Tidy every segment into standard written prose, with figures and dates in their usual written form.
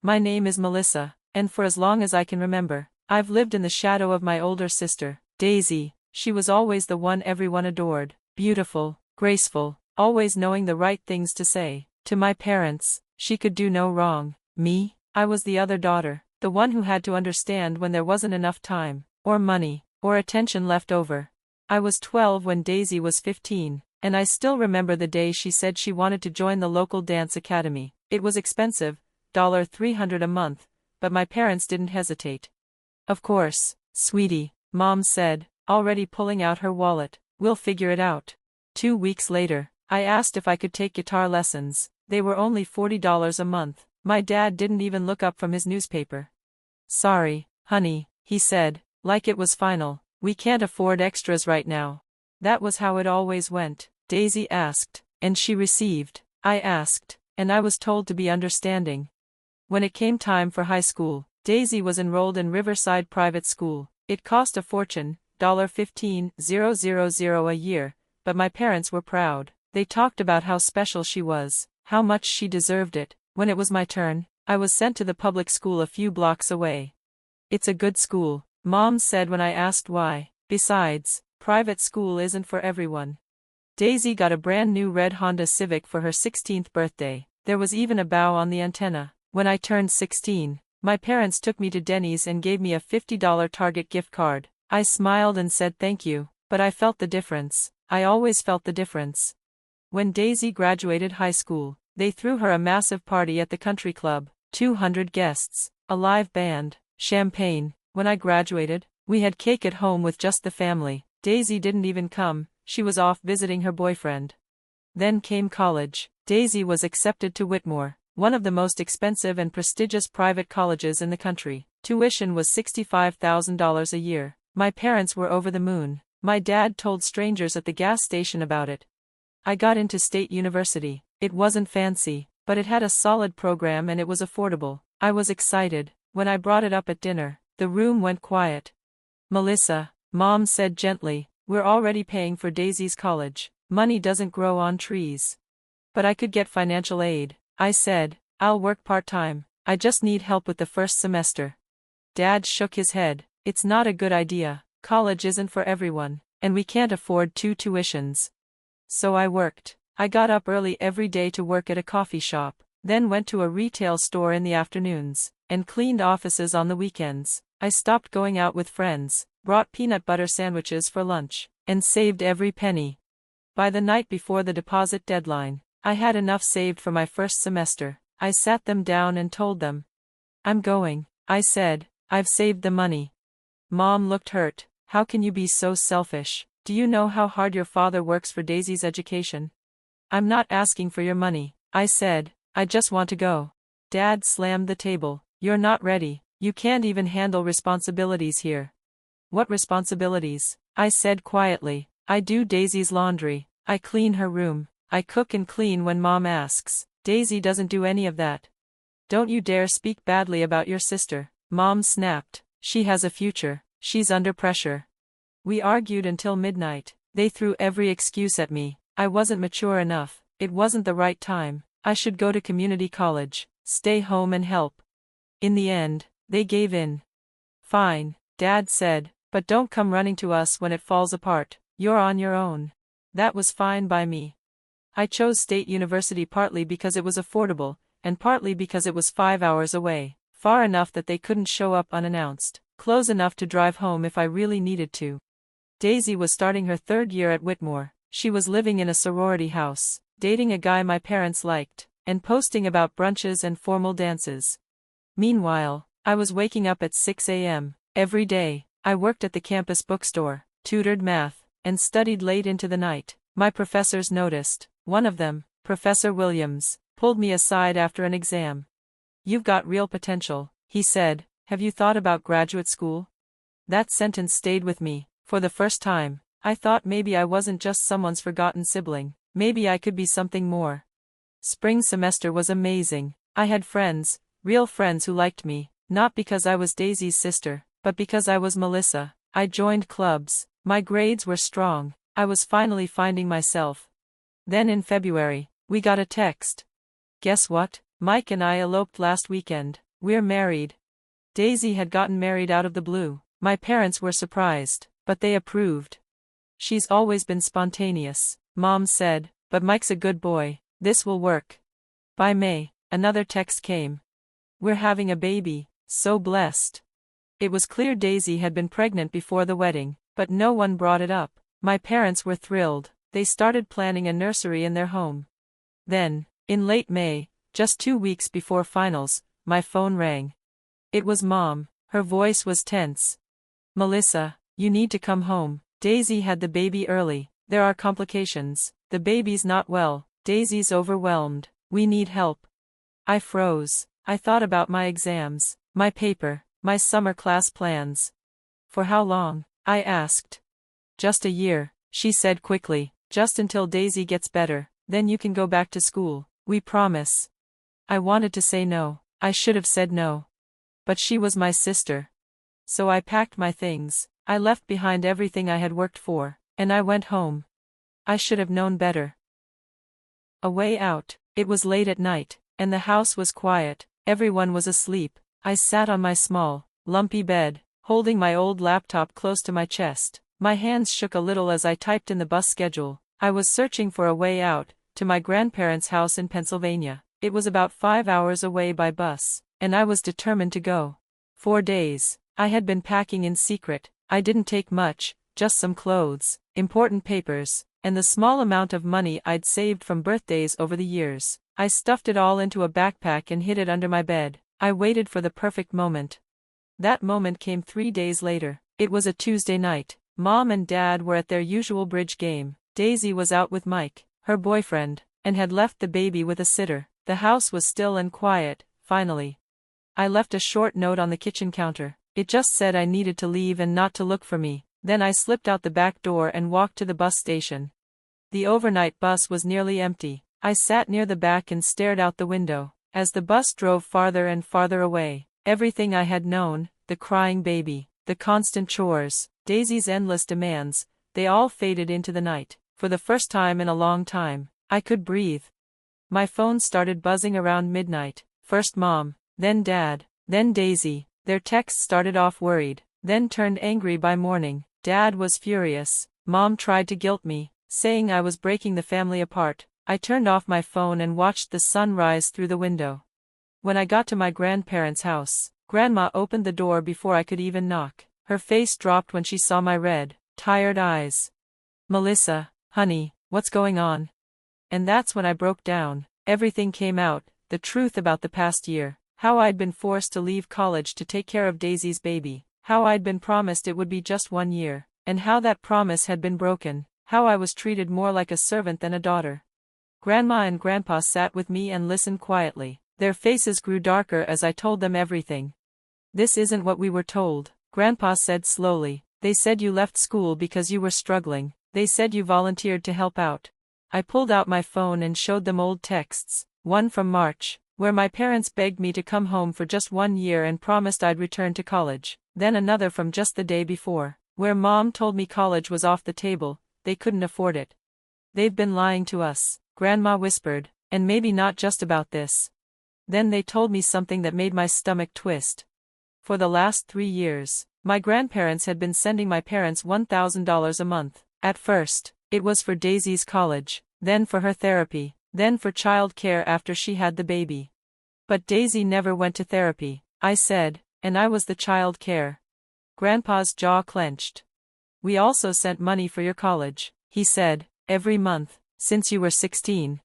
My name is Melissa, and for as long as I can remember, I've lived in the shadow of my older sister, Daisy. She was always the one everyone adored, beautiful, graceful, always knowing the right things to say. To my parents, she could do no wrong. Me, I was the other daughter, the one who had to understand when there wasn't enough time, or money, or attention left over. I was 12 when Daisy was 15, and I still remember the day she said she wanted to join the local dance academy. It was expensive, $300 a month, but my parents didn't hesitate. Of course, sweetie, Mom said, already pulling out her wallet, we'll figure it out. 2 weeks later, I asked if I could take guitar lessons. They were only $40 a month. My dad didn't even look up from his newspaper. Sorry, honey, he said, like it was final. We can't afford extras right now. That was how it always went. Daisy asked, and she received. I asked, and I was told to be understanding. When it came time for high school, Daisy was enrolled in Riverside Private School. It cost a fortune, $15,000 a year, but my parents were proud. They talked about how special she was, how much she deserved it. When it was my turn, I was sent to the public school a few blocks away. It's a good school, Mom said when I asked why. Besides, private school isn't for everyone. Daisy got a brand new red Honda Civic for her 16th birthday. There was even a bow on the antenna. When I turned 16, my parents took me to Denny's and gave me a $50 Target gift card. I smiled and said thank you, but I felt the difference. I always felt the difference. When Daisy graduated high school, they threw her a massive party at the country club, 200 guests, a live band, champagne. When I graduated, we had cake at home with just the family. Daisy didn't even come, she was off visiting her boyfriend. Then came college. Daisy was accepted to Whitmore, one of the most expensive and prestigious private colleges in the country. Tuition was $65,000 a year. My parents were over the moon. My dad told strangers at the gas station about it. I got into State University. It wasn't fancy, but it had a solid program and it was affordable. I was excited. When I brought it up at dinner, the room went quiet. Melissa, Mom said gently, we're already paying for Daisy's college. Money doesn't grow on trees. But I could get financial aid. I said, I'll work part-time. I just need help with the first semester. Dad shook his head. It's not a good idea. College isn't for everyone, and we can't afford 2 tuitions. So I worked. I got up early every day to work at a coffee shop, then went to a retail store in the afternoons, and cleaned offices on the weekends. I stopped going out with friends, brought peanut butter sandwiches for lunch, and saved every penny. By the night before the deposit deadline, I had enough saved for my first semester. I sat them down and told them. I'm going, I said. I've saved the money. Mom looked hurt. How can you be so selfish? Do you know how hard your father works for Daisy's education? I'm not asking for your money, I said. I just want to go. Dad slammed the table. You're not ready. You can't even handle responsibilities here. What responsibilities? I said quietly. I do Daisy's laundry. I clean her room. I cook and clean when Mom asks. Daisy doesn't do any of that. Don't you dare speak badly about your sister, Mom snapped. She has a future. She's under pressure. We argued until midnight. They threw every excuse at me. I wasn't mature enough. It wasn't the right time. I should go to community college, stay home and help. In the end, they gave in. Fine, Dad said, but don't come running to us when it falls apart. You're on your own. That was fine by me. I chose State University partly because it was affordable, and partly because it was 5 hours away, far enough that they couldn't show up unannounced, close enough to drive home if I really needed to. Daisy was starting her 3rd year at Whitmore. She was living in a sorority house, dating a guy my parents liked, and posting about brunches and formal dances. Meanwhile, I was waking up at 6 a.m. every day. I worked at the campus bookstore, tutored math, and studied late into the night. My professors noticed. One of them, Professor Williams, pulled me aside after an exam. You've got real potential, he said. Have you thought about graduate school? That sentence stayed with me. For the first time, I thought maybe I wasn't just someone's forgotten sibling. Maybe I could be something more. Spring semester was amazing. I had friends, real friends who liked me, not because I was Daisy's sister, but because I was Melissa. I joined clubs. My grades were strong. I was finally finding myself. Then in February, we got a text. Guess what? Mike and I eloped last weekend. We're married. Daisy had gotten married out of the blue. My parents were surprised, but they approved. She's always been spontaneous, Mom said, but Mike's a good boy. This will work. By May, another text came. We're having a baby, so blessed. It was clear Daisy had been pregnant before the wedding, but no one brought it up. My parents were thrilled. They started planning a nursery in their home. Then, in late May, just 2 weeks before finals, my phone rang. It was Mom. Her voice was tense. Melissa, you need to come home. Daisy had the baby early. There are complications. The baby's not well. Daisy's overwhelmed. We need help. I froze. I thought about my exams, my paper, my summer class plans. For how long? I asked. Just a year, she said quickly. Just until Daisy gets better, then you can go back to school. We promise. I wanted to say no. I should have said no. But she was my sister. So I packed my things. I left behind everything I had worked for, and I went home. I should have known better. A way out. It was late at night, and the house was quiet. Everyone was asleep. I sat on my small, lumpy bed, holding my old laptop close to my chest. My hands shook a little as I typed in the bus schedule. I was searching for a way out, to my grandparents' house in Pennsylvania. It was about 5 hours away by bus, and I was determined to go. 4 days. I had been packing in secret. I didn't take much, just some clothes, important papers, and the small amount of money I'd saved from birthdays over the years. I stuffed it all into a backpack and hid it under my bed. I waited for the perfect moment. That moment came 3 days later. It was a Tuesday night. Mom and Dad were at their usual bridge game. Daisy was out with Mike, her boyfriend, and had left the baby with a sitter. The house was still and quiet, finally. I left a short note on the kitchen counter. It just said I needed to leave and not to look for me. Then I slipped out the back door and walked to the bus station. The overnight bus was nearly empty. I sat near the back and stared out the window. As the bus drove farther and farther away, everything I had known, the crying baby, the constant chores, Daisy's endless demands, they all faded into the night. For the first time in a long time, I could breathe. My phone started buzzing around midnight. First Mom, then Dad, then Daisy. Their texts started off worried, then turned angry by morning. Dad was furious. Mom tried to guilt me, saying I was breaking the family apart. I turned off my phone and watched the sun rise through the window. When I got to my grandparents' house, Grandma opened the door before I could even knock. Her face dropped when she saw my red, tired eyes. Melissa, honey, what's going on? And that's when I broke down. Everything came out, the truth about the past year. How I'd been forced to leave college to take care of Daisy's baby. How I'd been promised it would be just 1 year. And how that promise had been broken. How I was treated more like a servant than a daughter. Grandma and Grandpa sat with me and listened quietly. Their faces grew darker as I told them everything. This isn't what we were told, Grandpa said slowly. They said you left school because you were struggling. They said you volunteered to help out. I pulled out my phone and showed them old texts. One from March, where my parents begged me to come home for just 1 year and promised I'd return to college. Then another from just the day before, where Mom told me college was off the table, they couldn't afford it. They've been lying to us, Grandma whispered, and maybe not just about this. Then they told me something that made my stomach twist. For the last 3 years, my grandparents had been sending my parents $1,000 a month. At first, it was for Daisy's college, then for her therapy, then for child care after she had the baby. But Daisy never went to therapy, I said, and I was the child care. Grandpa's jaw clenched. We also sent money for your college, he said, every month, since you were 16.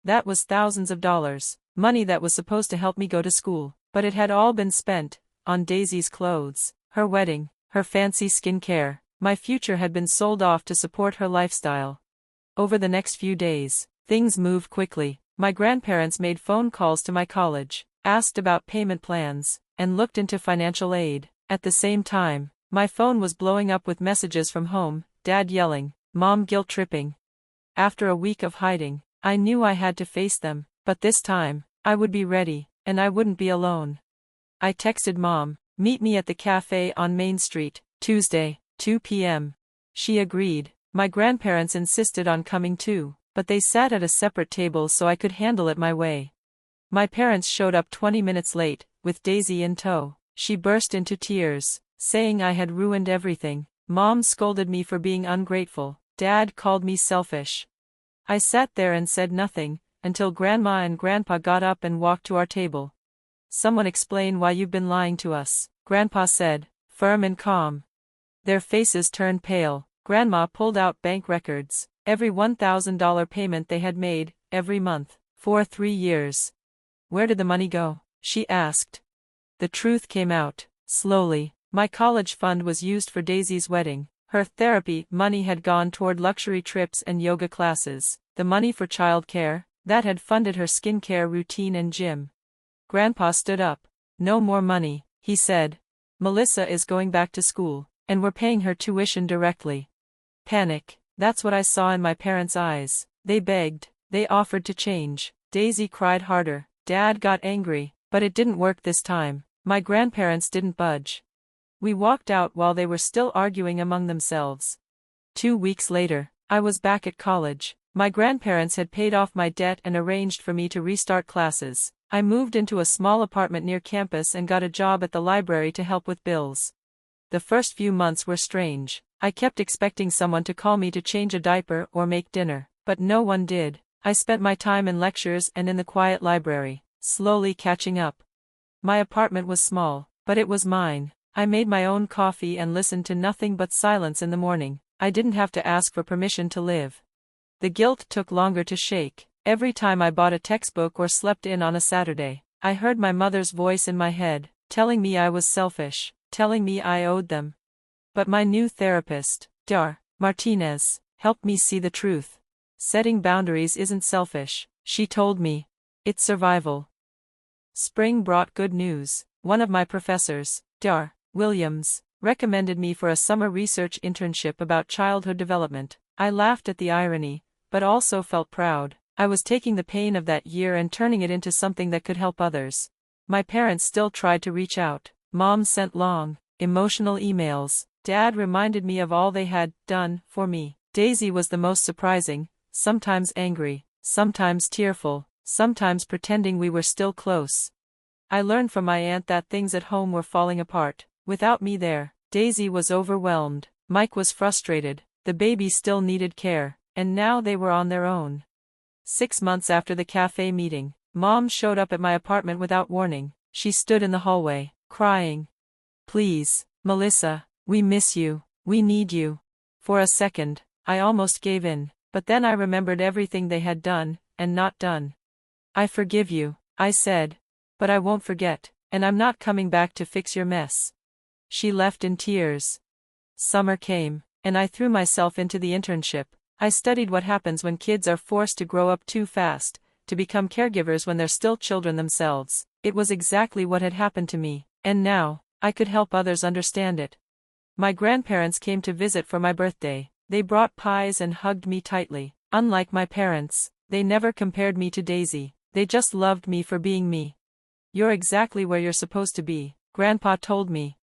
That was thousands of dollars, money that was supposed to help me go to school, but it had all been spent on Daisy's clothes, her wedding, her fancy skincare. My future had been sold off to support her lifestyle. Over the next few days, things moved quickly. My grandparents made phone calls to my college, asked about payment plans, and looked into financial aid. At the same time, my phone was blowing up with messages from home, Dad yelling, Mom guilt-tripping. After a week of hiding, I knew I had to face them, but this time, I would be ready, and I wouldn't be alone. I texted Mom, meet me at the cafe on Main Street, Tuesday, 2 p.m. She agreed. My grandparents insisted on coming too, but they sat at a separate table so I could handle it my way. My parents showed up 20 minutes late, with Daisy in tow. She burst into tears, saying I had ruined everything. Mom scolded me for being ungrateful. Dad called me selfish. I sat there and said nothing, until Grandma and Grandpa got up and walked to our table. Someone explain why you've been lying to us, Grandpa said, firm and calm. Their faces turned pale. Grandma pulled out bank records, every $1,000 payment they had made, every month, for 3 years. Where did the money go? She asked. The truth came out, slowly. My college fund was used for Daisy's wedding. Her therapy money had gone toward luxury trips and yoga classes. The money for childcare, that had funded her skincare routine and gym. Grandpa stood up. No more money, he said. Melissa is going back to school, and we're paying her tuition directly. Panic, that's what I saw in my parents' eyes. They begged, they offered to change. Daisy cried harder. Dad got angry, but it didn't work this time. My grandparents didn't budge. We walked out while they were still arguing among themselves. 2 weeks later, I was back at college. My grandparents had paid off my debt and arranged for me to restart classes. I moved into a small apartment near campus and got a job at the library to help with bills. The first few months were strange. I kept expecting someone to call me to change a diaper or make dinner, but no one did. I spent my time in lectures and in the quiet library, slowly catching up. My apartment was small, but it was mine. I made my own coffee and listened to nothing but silence in the morning. I didn't have to ask for permission to live. The guilt took longer to shake. Every time I bought a textbook or slept in on a Saturday, I heard my mother's voice in my head, telling me I was selfish, telling me I owed them. But my new therapist, Dr. Martinez, helped me see the truth. Setting boundaries isn't selfish, she told me. It's survival. Spring brought good news. One of my professors, Dr. Williams, recommended me for a summer research internship about childhood development. I laughed at the irony, but also felt proud. I was taking the pain of that year and turning it into something that could help others. My parents still tried to reach out. Mom sent long, emotional emails. Dad reminded me of all they had done for me. Daisy was the most surprising, sometimes angry, sometimes tearful, sometimes pretending we were still close. I learned from my aunt that things at home were falling apart. Without me there, Daisy was overwhelmed. Mike was frustrated. The baby still needed care, and now they were on their own. 6 months after the cafe meeting, Mom showed up at my apartment without warning. She stood in the hallway, crying. Please, Melissa, we miss you, we need you. For a second, I almost gave in, but then I remembered everything they had done, and not done. I forgive you, I said. But I won't forget, and I'm not coming back to fix your mess. She left in tears. Summer came, and I threw myself into the internship. I studied what happens when kids are forced to grow up too fast, to become caregivers when they're still children themselves. It was exactly what had happened to me, and now, I could help others understand it. My grandparents came to visit for my birthday. They brought pies and hugged me tightly. Unlike my parents, they never compared me to Daisy. They just loved me for being me. You're exactly where you're supposed to be, Grandpa told me.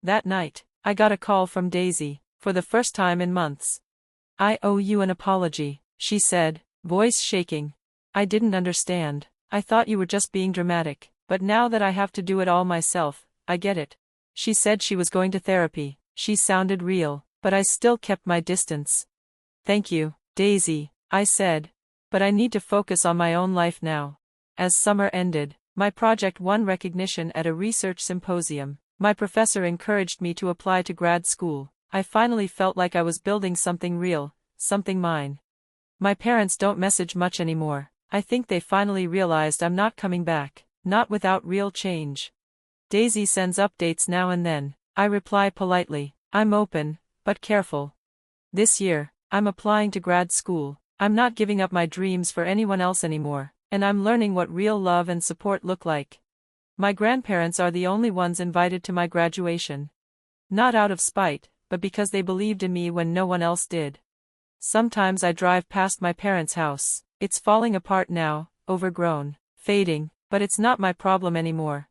That night, I got a call from Daisy, for the first time in months. I owe you an apology, she said, voice shaking. I didn't understand. I thought you were just being dramatic, but now that I have to do it all myself, I get it. She said she was going to therapy. She sounded real, but I still kept my distance. Thank you, Daisy, I said. But I need to focus on my own life now. As summer ended, my project won recognition at a research symposium. My professor encouraged me to apply to grad school. I finally felt like I was building something real, something mine. My parents don't message much anymore. I think they finally realized I'm not coming back, not without real change. Daisy sends updates now and then. I reply politely. I'm open, but careful. This year, I'm applying to grad school. I'm not giving up my dreams for anyone else anymore, and I'm learning what real love and support look like. My grandparents are the only ones invited to my graduation. Not out of spite, but because they believed in me when no one else did. Sometimes I drive past my parents' house. It's falling apart now, overgrown, fading, but it's not my problem anymore.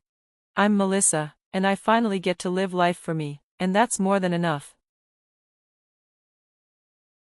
I'm Melissa, and I finally get to live life for me, and that's more than enough.